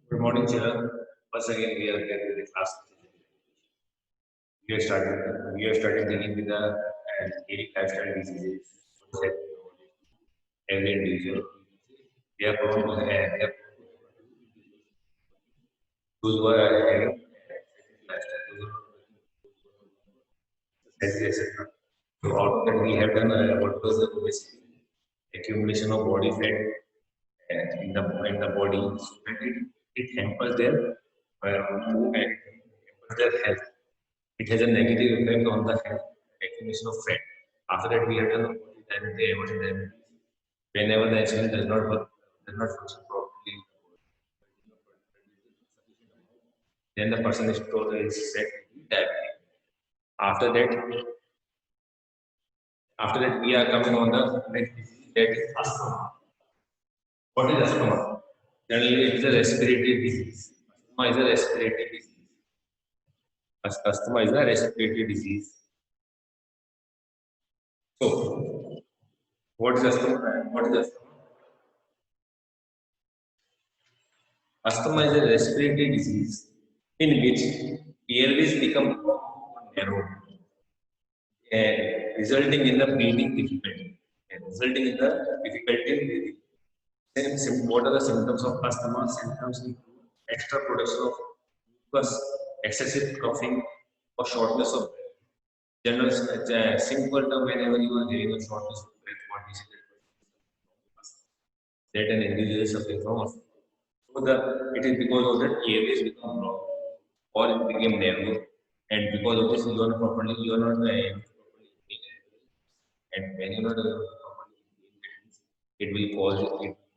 Good morning, children. Once again, we are here with the class. We are starting dealing with the daily lifestyle diseases. Every individual, they are prone to those who are having lifestyle, etc. So out of that, we have done what was the basic accumulation of body fat in the body, so that it hampers their mood and hampers their health. It has a negative effect on the health, accumulation of fat. After that, we have done the hemodynamics. Whenever the insulin does not work, does not function properly, then the person is told is said to be diabetic. After that, after that, we are coming on the next disease, that is asthma. What is asthma? Generally, it is a respiratory disease. Asthma is a respiratory disease. Asthma is a respiratory disease. So, what is asthma? What is asthma? Asthma is a respiratory disease in which airways become narrow and resulting in the breathing difficulty. And resulting in the difficulty in breathing. What are the symptoms of asthma? Symptoms include extra production of mucus, excessive coughing, or shortness of breath. General simple term, whenever you are having a shortness of breath, what is it? That an individual is suffering from asthma. So it is because of that airways become blocked or it became narrow, and because of this you are not able to properly inhale. And when you are not able to properly inhale, it will cause the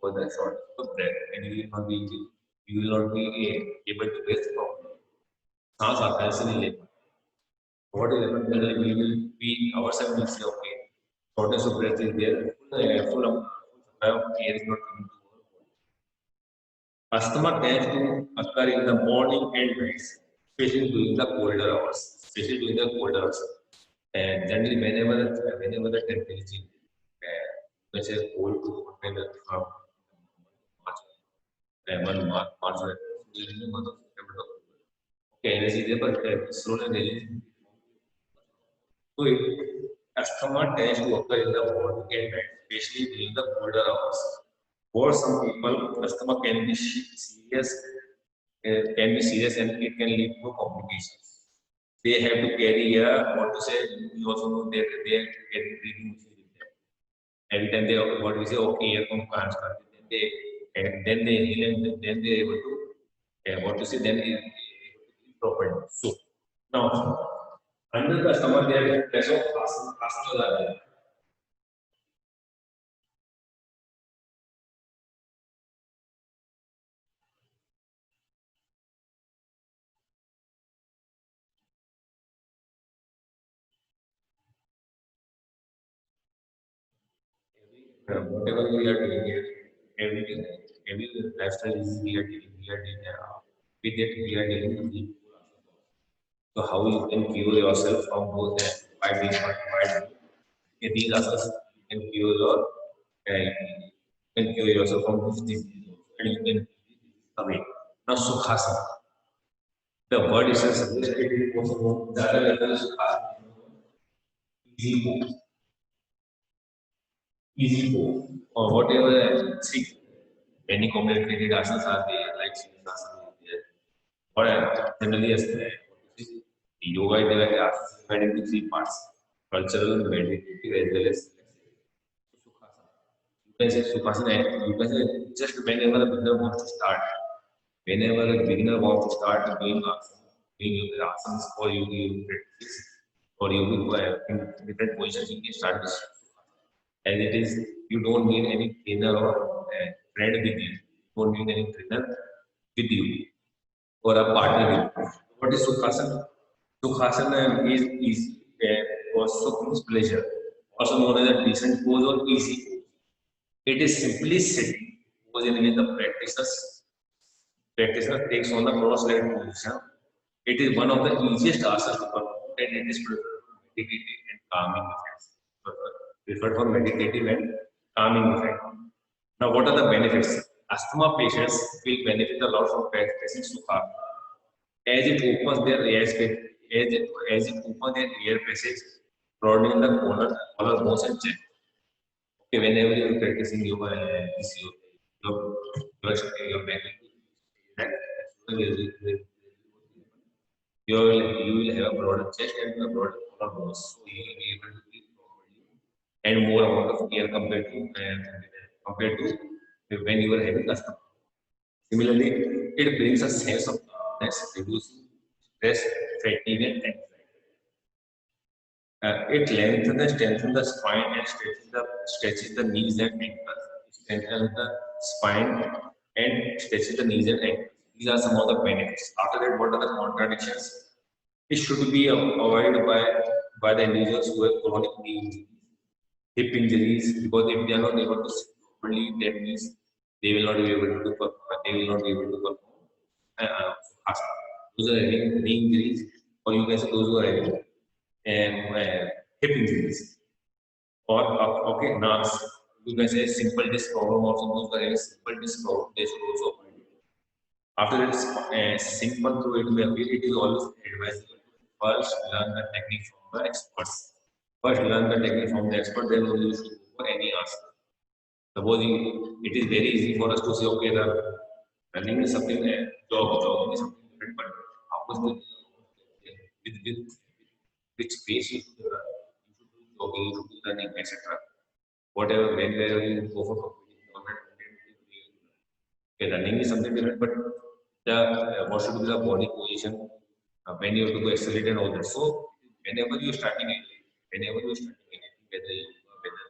shortness of breath, and you will not be able to breathe properly. सांस आता है इसलिए ले पाते हैं. What will happen? Generally, we ourselves will say, okay, shortness of breath is there, full supply of air is not coming to our body. Asthma tends to occur in the morning and nights, especially during the colder hours. And generally, whenever the temperature, let's say cold to from March, March, during the month of September. Okay, this is there, but slowly release. So, asthma tends to occur in the morning and night, especially during the colder hours. For some people, asthma can be serious and it can lead to complications. They have to carry what to say, you also know that they carry breathing machine with them. Every time they what we say, okay, air pump can't start, then they inhale and then they are able to what to say, then they are able to breathe properly. So now under the asthma there is pressure of asthma. Whatever we are doing here, everything, every lifestyle is with it, we are dealing with it. So how you can cure yourself from those by being by these asanas, you can cure yourself from these diseases and you can away. Now Sukhasana. The word is suggested it was that level Sukhasana. Easy go or whatever. See, many complicated asanas are there, like Shinasana is there. Or generally, as yoga is divided into three parts: cultural, meditative, as well as Sukhasana. You can say Sukhasana. You can say just whenever a beginner wants to start. Whenever a beginner wants to start doing yoga asanas or yoga practice or yoga in different positions, you can start this. As it is, you don't need any trainer or friend with you. You don't need any trainer with you or a partner with you. What is Sukhasana? Sukhasana is also means pleasure, also known as a decent pose or easy pose. It is simply sitting pose in which the practitioner takes on the cross-legged position. It is one of the easiest asanas to perform and it is meditative and calming effects. Preferred for meditative and calming effect. Now, what are the benefits? asthma patients will benefit a lot from practicing Sukha as it opens their air space, as it opens their air passage, broadening the collar bones and chest. Okay, whenever you are practicing yoga, this your back, that you will have a broader chest and a broader collar bones, so you will be able to breathe properly and more amount of air compared to when you are having asthma. Similarly, it brings a sense of calmness, reducing stress, fatigue, and anxiety. It lengthens and strengthens the spine and stretches the knees and ankles. It strengthens the spine and stretches the knees and ankles. These are some of the benefits. After that, what are the contradictions? It should be avoided by the individuals who have chronic knee injuries, hip injuries, because if they are not able to sit properly, that means they will not be able to perform asana. Those are having knee injuries, or you can say those who are having hip injuries, or okay, NAS. You can say simple disc problem also. Those who are having simple disc problem, they should also avoid it. After that, simple through it, it is always advisable to first learn the technique from the experts. First learn the technique from the expert, then only you should go for any asana. Suppose it is very easy for us to say, okay, the running is something, jogging is something different, but how much with which pace you should run, you should do jogging, you should do running, etc. Whatever, whenever you go for competition, okay, running is something different, but the what should be the body position when you have to go accelerate and all that. So whenever you are starting anything, whether you whether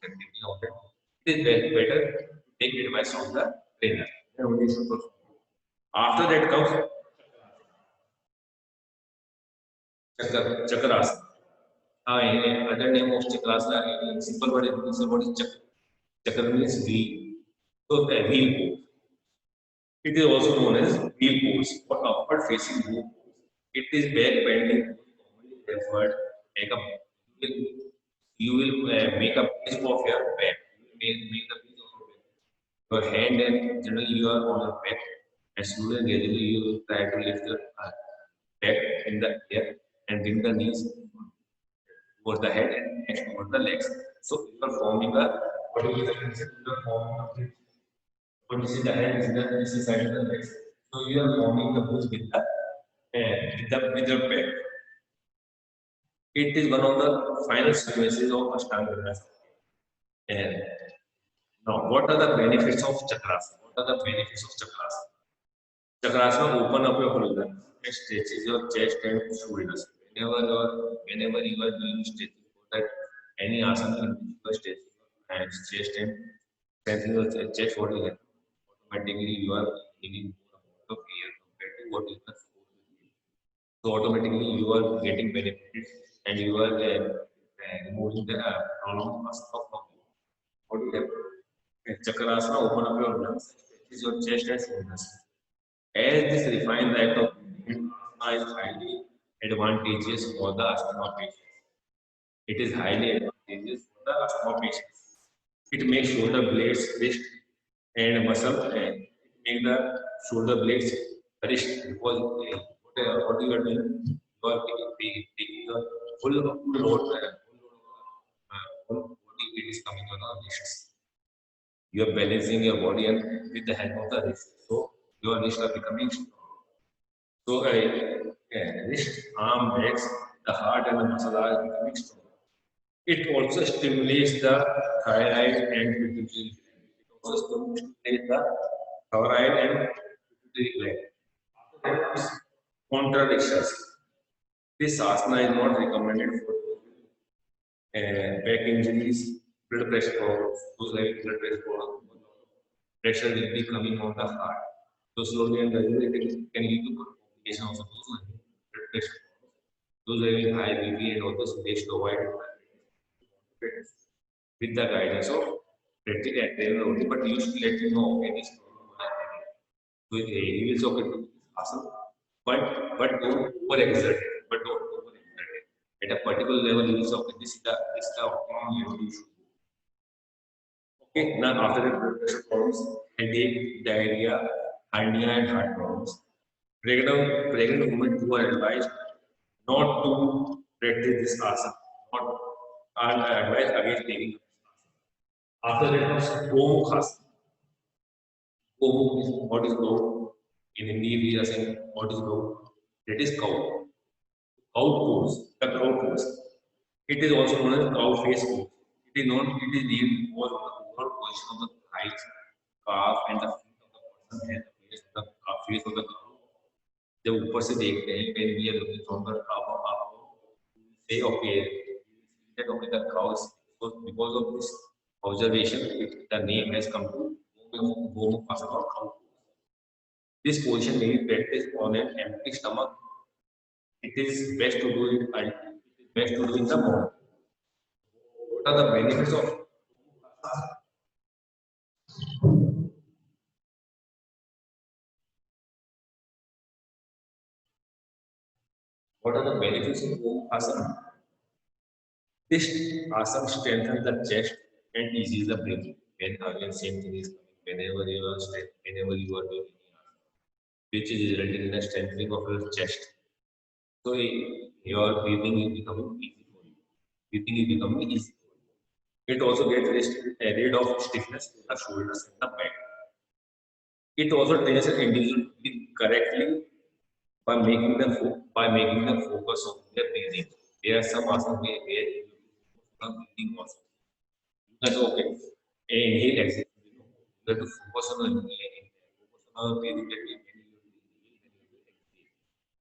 activity or that, it is better to take advice from the trainer. And only should perform. After that comes chakrasana. Other name of chakrasana, in simple word, is chakra. Chakra means wheel. So the wheel pose. It is also known as wheel pose or upward facing move. It is back bending, effort, make a you will make a base of your back. You will make the base of your back. Your hand and generally you are on your back, and slowly and gradually you will try to lift your back in the air and bring the knees towards the head and next towards the legs. So you are forming a what is the concept? You are forming a bridge. But this is the head, this is side of the legs. So you are forming the bridge with the with your back. It is one of the final sequences of Ashtanga Yoga. And now, what are the benefits of Chakrasana? What are the benefits of Chakrasana? Chakrasana open up your shoulder and stretches your chest and shoulders. Whenever you are doing stretching, so that any asana in which you are stretching and chest and strengthening your chest, what will happen? Automatically, you are giving more amount of air compared to what you are supposed to give. So automatically, you are getting benefits and you are removing the prolonged asana from you. What do you have? Chakrasana open up your lungs, stretches your chest and shoulders. As this refined act of breathing, asana is highly advantageous for the asthma patients. It is highly advantageous for the asthma patients. It makes shoulder blades, wrist, and muscle, and make the shoulder blades wrist because what you are doing, you are taking the full load, full body weight is coming on our wrists. You are balancing your body and with the help of the wrist. So your wrists are becoming strong. So wrist, arm, legs, the heart and the muscle are becoming strong. It also stimulates the thyroid and pituitary gland. It also stimulates the thyroid and pituitary gland. After that comes contradictions. This asana is not recommended for back injuries, blood pressure problems, those having blood pressure problems. Pressure will be coming on the heart. So slowly and gradually it can lead to complication also. Those who have blood pressure problems, those having high BP and all those they should avoid it with the guidance of trainer only. But you should let him know okay, this problem I have. So he will okay to asana, but don't overexert it. But don't overexert it. At a particular level, you will say okay, this is the optimum level you should. Okay, now after the blood pressure problems, headache, diarrhea, hernia, and heart problems. Pregnant women who are advised not to practice this asana, not are advised against taking. After that comes Gomukha. Gomukh is what is cow? In Hindi we are saying what is cow? That is cow. Cow pose, the cow pose. It is also known as cow face pose. It is named for the overall position of the thighs, calf, and the feet of the person and the face of the cow. जब ऊपर से देखते हैं when we are looking from the top of our say okay that okay the cow is so because of this observation the name has come to Gomukha or cow. This position may be practiced on an empty stomach. It is best to do in the morning. What are the benefits of asana? This asana strengthens the chest and eases the breathing. When again same thing is coming whenever you are doing any asana, which is resulting in a strengthening of your chest. So your breathing is becoming easy for you. Breathing is becoming easy. It also gets rid of stiffness in the shoulders and the back. It also trains an individual to breathe correctly by making them focus on their breathing. There are some asanas where you focus on breathing also. That's okay. Inhale, exhale. You have to focus on the inhale, focus on the breathing that you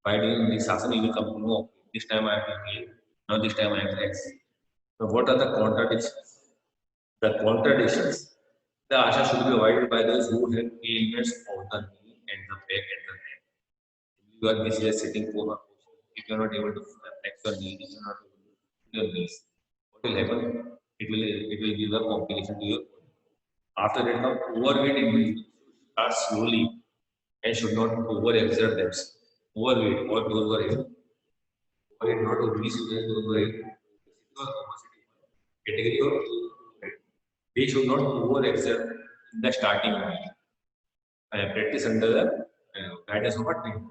by doing this asana, you will come to know okay, this time I have to inhale, now this time I have to exhale. So what are the contradictions? The contradictions. The asana should be avoided by those who have ailments of the knee and the back and the neck. You are busy sitting for if you are not able to flex your knee, if you are not able to flex your knees, what will happen? It will give a complication to your body. After that, now overweight individuals start slowly and should not overexert themselves. Overweight or those who are ill, overweight not obese, those who are ill, category or they should not overexert in the starting only. Practice under the guidance of a trainer.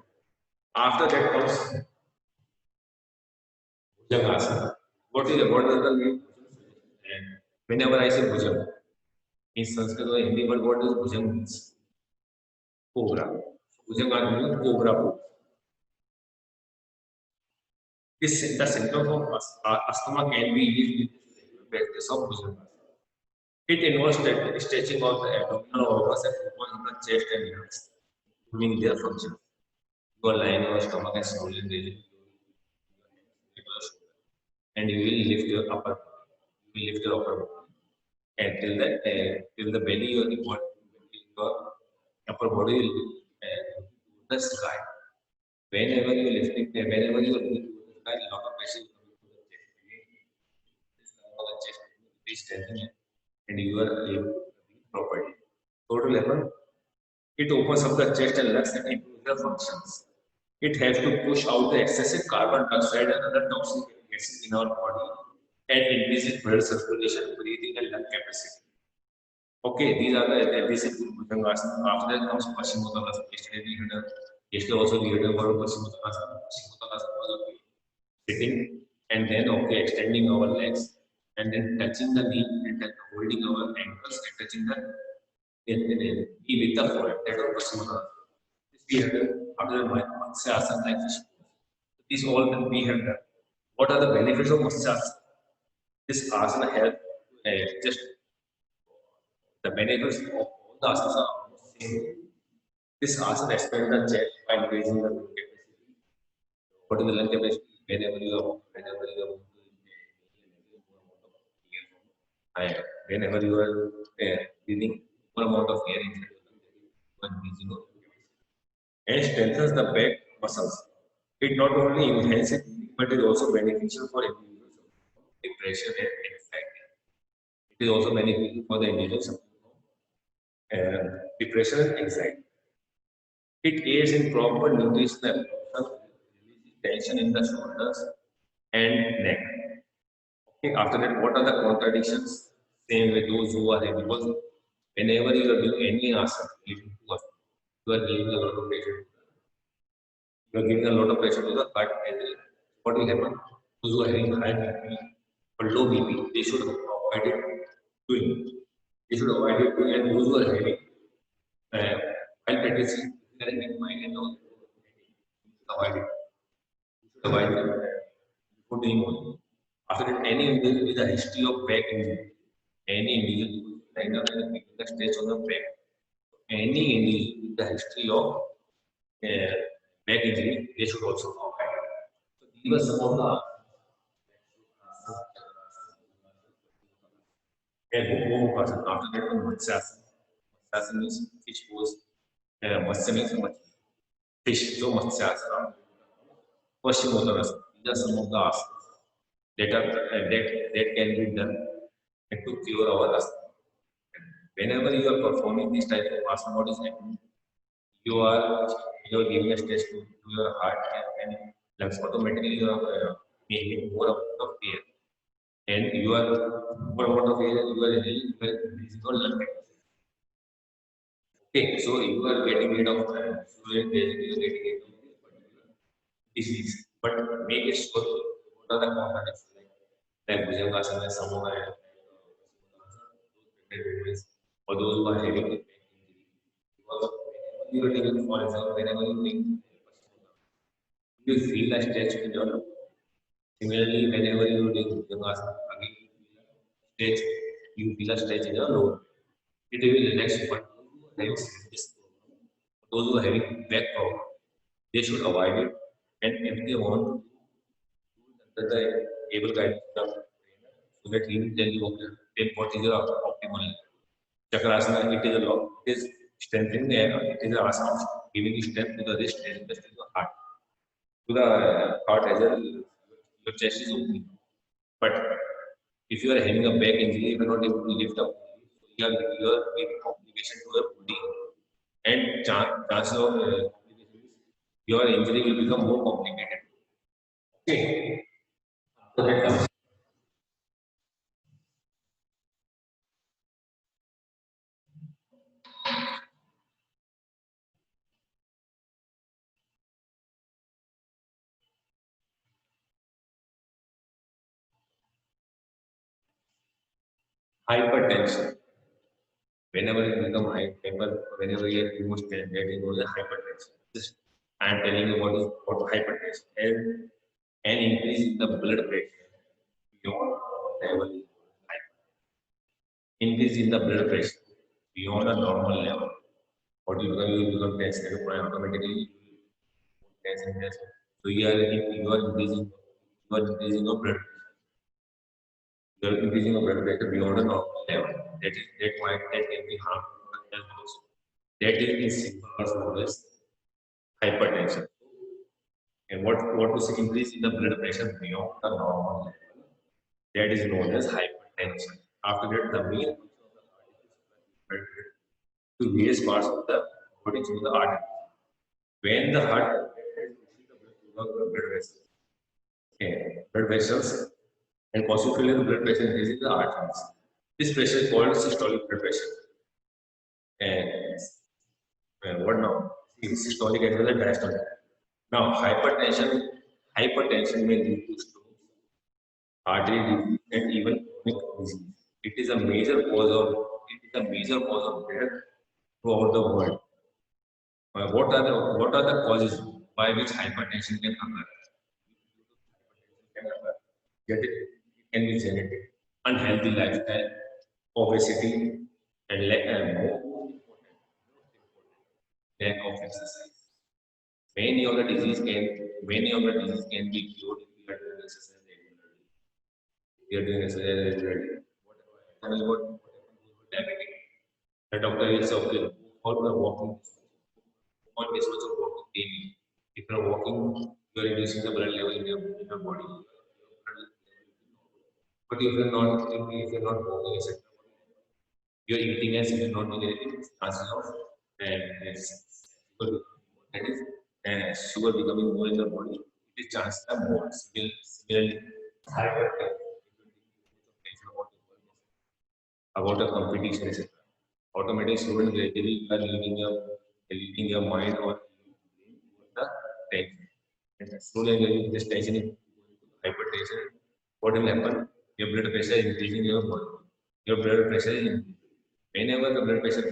After that comes Bhujangasana. What is the name? And whenever I say Bhujang, in Sanskrit or Hindi, but what does Bhujang means? Cobra. Bhujangasana means cobra pose. The symptom of asthma can be eased with practice of Bhujangasana. It involves stretching of the abdominal organs and focus on the chest and lungs, improving their function. You are lying on your stomach and slowly raising your shoulder, and you will lift your upper body. You will lift your upper body until till the belly your upper body will be to the sky. Whenever you are lifting to the sky, a lot of pressure is coming to the chest. The chest is strengthening and you are able to breathe properly. So what will happen? It opens up the chest and lungs and improves the functions. It helps to push out the excessive carbon dioxide and other toxic gases in our body and increases blood circulation, breathing, and lung capacity. Okay, this is Bhujangasana. After that comes Paschimottanasana. Yesterday also we heard about Paschimottanasana. Paschimottanasana was okay. Sitting and then okay, extending our legs and then touching the knee and then holding our ankles and touching the knee with the forehead. That was Paschimottanasana. This we have done after the Matsyasana like this. These all that we have done. What are the benefits of Matsyasana? This asana helps just the benefits of all the asanas are almost same. This asana expands the chest by increasing the lung capacity. What is the lung capacity? Whenever you are whenever you are breathing more amount of air inside the lung, you are and strengthens the back muscles. It not only enhances but is also beneficial for individuals with depression and anxiety. It is also beneficial for the individuals depression and anxiety. It aids in proper nutritional releasing tension in the shoulders and neck. Okay, after that, what are the contradictions? Same with those who are heavy. Because whenever you are doing any asana related to us, you are giving a lot of pressure. You are giving a lot of pressure to the gut, and what will happen? Those who are having high BP or low BP, they should avoid it doing. They should avoid it doing, and those who are having while practicing, there is in mind and all, avoid it. Avoid it before doing one. After that, any individual with a history of back injury, any individual right now with the stress on the back, any individual with the history of uh, back injury, they should also avoid it. So these were some of the Mukasana. After that, Matsyasana. Matsyasana means fish pose. Matsya means fish. So Matsyasana. Paschimottanasana. These are some of the asanas that can be done to cure our asthma. Whenever you are performing this type of asana, what is happening? You are giving a stress to your heart and lungs. Automatically, you are making more amount of air, and you are more amount of air. You are increasing your lung capacity. Okay, so you are getting rid of fluid, you are getting rid of this particular disease, but make it sure what are the components like Bhujangasana, Samohana, or those who are having a back injury. Because whenever you are taking, for example, whenever you make you feel a stretch in your leg. Similarly, whenever you are doing Bhujangasana, again you feel a stretch in your lower. It will relax you, but those who are having back problem, they should avoid it. And if they want to, the able guide the trainer so that he will tell you, okay, then what is your optimal Chakrasana. It is a lot, it is strengthening the it is an asana giving strength to the wrist and to the heart. To the heart as well, your chest is opening. But if you are having a back injury, you are not able to lift up, you are giving complication to your body. And chances of your injury will become more complicated. Okay. So that comes hypertension. Whenever you become whenever you are too much tension, that is known as hypertension. Just I am telling you what hypertension and an increase in the blood pressure beyond normal level. Increase in the blood pressure beyond a normal level. What you become tense, automatically tense and tense. So you are increasing your blood pressure. You are increasing your blood pressure beyond a normal level. That can be harmful to the health also. That is in simple words known as hypertension. And what is increase in the blood pressure beyond the normal level? That is known as hypertension. After that, the main to various parts of the body through the artery. When the heart blood vessels, okay, blood vessels, and consequently the blood pressure increases in the arteries. This pressure is called systolic blood pressure. And what now? Systolic as well as diastolic. Now, hypertension may lead to stroke, artery disease, and even chronic disease. It is a major cause of death throughout the world. What are the causes by which hypertension can occur? Get it? It can be genetic, unhealthy lifestyle, obesity, and lack of exercise. Many of the disease can be cured if we are doing exercise regularly. We are doing exercise regularly. What about diabetic? The doctor will say, okay, how you are walking, what is much of walking daily. If you are walking, you are reducing the blood level in your body. But if you are not walking, etc., you are eating as if you are not doing anything, chances of sugar, that is sugar becoming more in the body, it is chances are more. Similarly, hypertension about a competition, etc. automatic student gradually are leaving your mind or the tension. And slowly and gradually this tension is hypertension. What will happen? Your blood pressure is increasing in your body. Your blood pressure is increasing. Whenever the blood pressure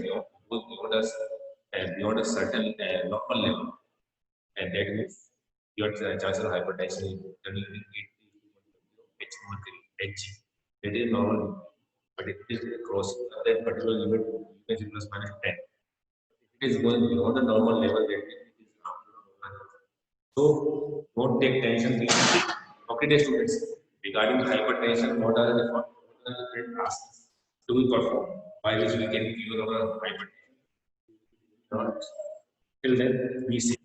goes beyond a certain normal level, and that means your chances of hypertension is generally 80 to 1 Hg. That is normal, but if it is crossing that particular limit, you can say plus minus 10. It is going beyond the normal level, that means it is harmful. So don't take tension. Okay, dear students, regarding hypertension, what are the different tasks to be performed by which we can cure our hypertension? Till then, be safe.